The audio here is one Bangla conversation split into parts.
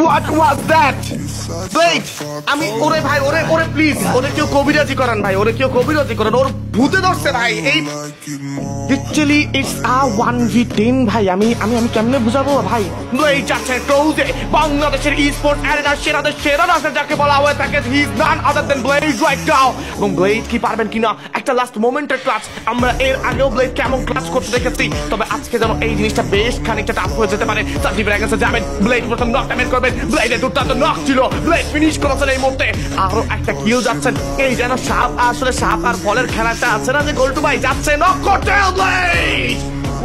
What was that? Wait, আমি ওরে ভাই ওরে প্লিজ ওরে কেউ কবিরাজি করান ভাই, ওরে কেউ কবিরাজি করান, ওর ভূতে ধরছে ভাই। এই লিটারালি ইটস আ 1v10 ভাই। আমি কেমনে বুঝাবো ভাই? ব্লেড যাচ্ছে ক্লোজে, বাংলাদেশের ই-স্পোর্টস অ্যারেনার সেরা রাসেল যাকে বলা হয়ে থাকে, he is none other than blade right now. এবং ব্লেড কি পারবেন কিনা একটা লাস্ট মোমেন্টের ক্লাচ। আমরা এর আগেও ব্লেড কেমন ক্লাচ করতে দেখেছি, তবে আজকে যেন এই জিনিসটা বেশ খানিকটা টাফ হয়ে যেতে পারে। সার্জিভের কাছে যাবেন, ব্লেড প্রথম নকটা বের করবেন, ব্লেডের দুর্দান্ত নক ছিল, ব্লেড ফিনিশ করেছেন এই মুহূর্তে। আরো একটা কিল যাচ্ছেন, এই যেন সাপ আসলে সাপ আর বলের খেলাটা আছে না, যে গোল্টু ভাই যাচ্ছে নক করতে। Blade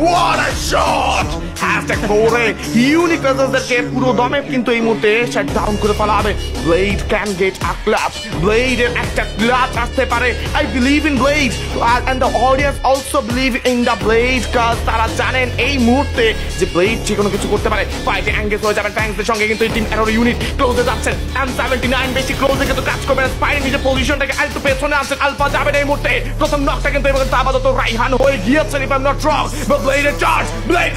what a shot! #4 unique রেজাল্টদেরকে পুরো দমে কিন্তু এই মুহূর্তে শাট ডাউন করে ফেলা হবে। Blade can get a clutch, ব্লেডের একটা ক্লাচ আসতে পারে। I believe in blade and the audience also believe in the blade, কাজ তারা জানেন এই মুহূর্তে যে ব্লেড যে কোনো কিছু করতে পারে। ফাইটে এঙ্গেজ হয়ে যাবেন ফ্যাংসের সঙ্গে, কিন্তু এই টিম এরর ইউনিট ক্লোজে যাচ্ছেন। M79 বেশি ক্লোজে কিন্তু কাজ করবেন, স্পাইরে নিজের পজিশনটাকে আরেকটু পেছনে আনছেন। আলফা যাবেন এই মুহূর্তে, প্রথম নকটা কিন্তু এবার আপাতত রাইহান হয়ে গিয়েছেন, if I am not wrong. Blade in charge, Blade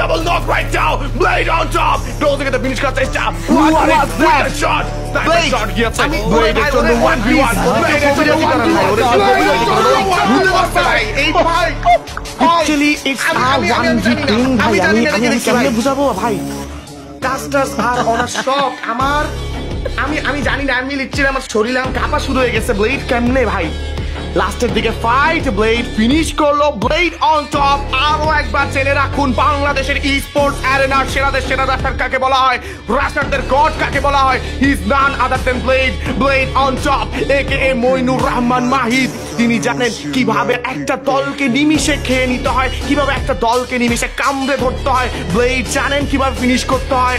double knock right now, Blade on top, closing at the finish cut চেষ্টা। What was that shot? Blade shot গিয়েছে, Blade এর জন্য 1v1, Blade এর জন্য 1v1, এই ভাই actually it's a 1v10 ভাই। আমি কেমনে বুঝাবো ভাই? টাস্টাস আর অনার শক আমি জানি না, আমি লিটারালি আমার শরীরে কাঁপা শুরু হয়ে গেছে। ব্লেড কেমনে ভাই লাস্টের দিকে ফাইট, ব্লেড ফিনিশ করলো, ব্লেড অন টপ। আরো একবার জেনে রাখুন, বাংলাদেশের ই স্পোর্টস অ্যারেনার সেরা রাসার কাকে বলা হয়, রাসারদের গড কাকে বলা হয়, he is none other than blade on top AKA Moinur Rahman Mahid. তিনি জানেন কিভাবে একটা দলকে নিমিষে খেয়ে নিতে হয়, কিভাবে একটা দলকে নিমিষে কামড়ে ধরতে হয়। ব্লেড জানেন কিভাবে ফিনিশ করতে হয়।